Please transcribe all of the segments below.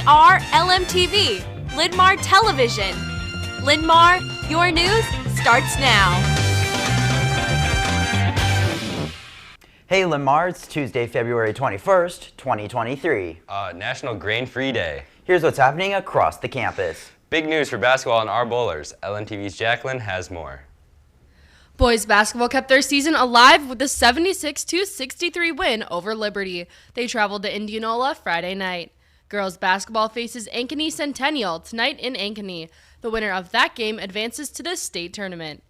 are Lmtv, Linn-Mar Television. Linn-Mar, your news starts now. Hey Linn-Mar, it's Tuesday, February 21st, 2023. National Grain-Free Day. Here's what's happening across the campus. Big news for basketball and our bowlers. Lmtv's Jacqueline has more. Boys basketball kept their season alive with a 76-63 win over Liberty. They traveled to Indianola Friday night. Girls basketball faces Ankeny Centennial tonight in Ankeny. The winner of that game advances to the state tournament.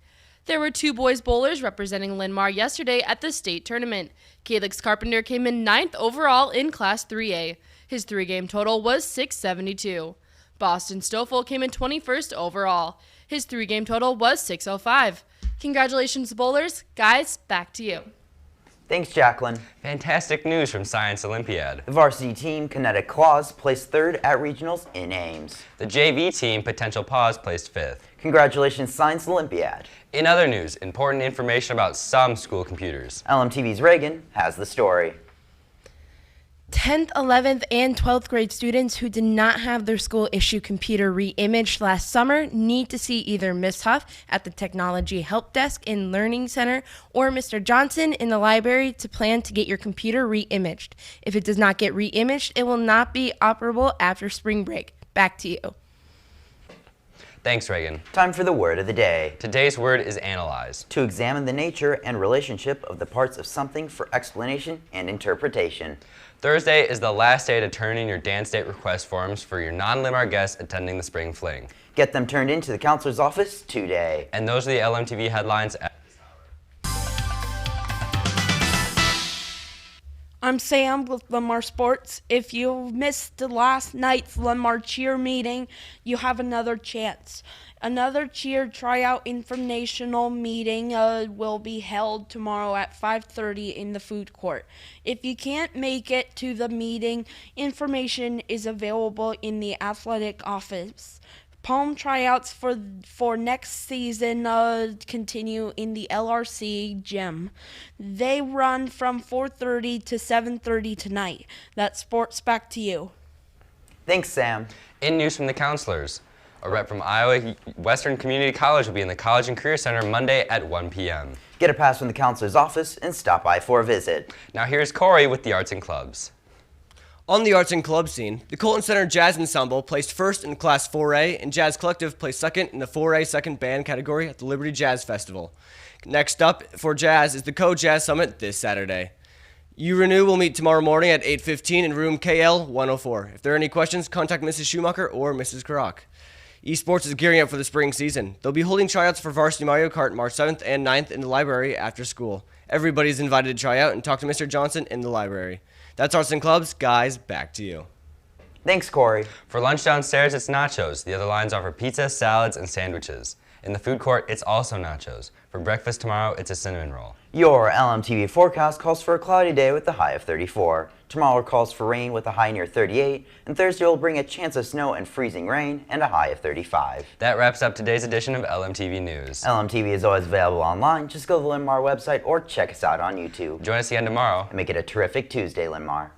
There were two boys bowlers representing Linn-Mar yesterday at the state tournament. Calix Carpenter came in 9th overall in Class 3A. His three-game total was 672. Boston Stoffel came in 21st overall. His three-game total was 605. Congratulations, bowlers. Guys, back to you. Thanks, Jacqueline. Fantastic news from Science Olympiad. The varsity team, Kinetic Claws, placed 3rd at regionals in Ames. The JV team, Potential Paws, placed 5th. Congratulations, Science Olympiad. In other news, important information about some school computers. LMTV's Reagan has the story. 10th, 11th, and 12th grade students who did not have their school issue computer re-imaged last summer need to see either Ms. Huff at the Technology Help Desk in Learning Center or Mr. Johnson in the library to plan to get your computer re-imaged. If it does not get re-imaged, it will not be operable after spring break. Back to you. Thanks, Reagan. Time for the word of the day. Today's word is analyze. To examine the nature and relationship of the parts of something for explanation and interpretation. Thursday is the last day to turn in your dance date request forms for your non-Linn-Mar guests attending the Spring Fling. Get them turned into the counselor's office today. And those are the LMTV headlines at this hour. I'm Sam with Linn-Mar Sports. If you missed the last night's Linn-Mar cheer meeting, you have another chance. Another cheer tryout informational meeting will be held tomorrow at 5:30 in the food court. If you can't make it to the meeting, information is available in the athletic office. Home tryouts for next season continue in the LRC gym. They run from 4:30 to 7:30 tonight. That's sports. Back to you. Thanks, Sam. In news from the counselors. A rep from Iowa Western Community College will be in the College and Career Center Monday at 1 p.m. Get a pass from the counselor's office and stop by for a visit. Now here's Corey with the Arts and Clubs. On the arts and club scene, the Colton Center Jazz Ensemble placed 1st in Class 4A, and Jazz Collective placed 2nd in the 4A second band category at the Liberty Jazz Festival. Next up for Jazz is the Co-Jazz Summit this Saturday. URenew will meet tomorrow morning at 8:15 in room KL 104. If there are any questions, contact Mrs. Schumacher or Mrs. Karak. Esports is gearing up for the spring season. They'll be holding tryouts for Varsity Mario Kart March 7th and 9th in the library after school. Everybody's invited to try out and talk to Mr. Johnson in the library. That's Arts and Clubs. Guys, back to you. Thanks, Corey. For lunch downstairs, it's nachos. The other lines offer pizza, salads, and sandwiches. In the food court, it's also nachos. For breakfast tomorrow, it's a cinnamon roll. Your LMTV forecast calls for a cloudy day with a high of 34. Tomorrow calls for rain with a high near 38, and Thursday will bring a chance of snow and freezing rain and a high of 35. That wraps up today's edition of LMTV News. LMTV is always available online. Just go to the Linn-Mar website or check us out on YouTube. Join us again tomorrow. And make it a terrific Tuesday, Linn-Mar.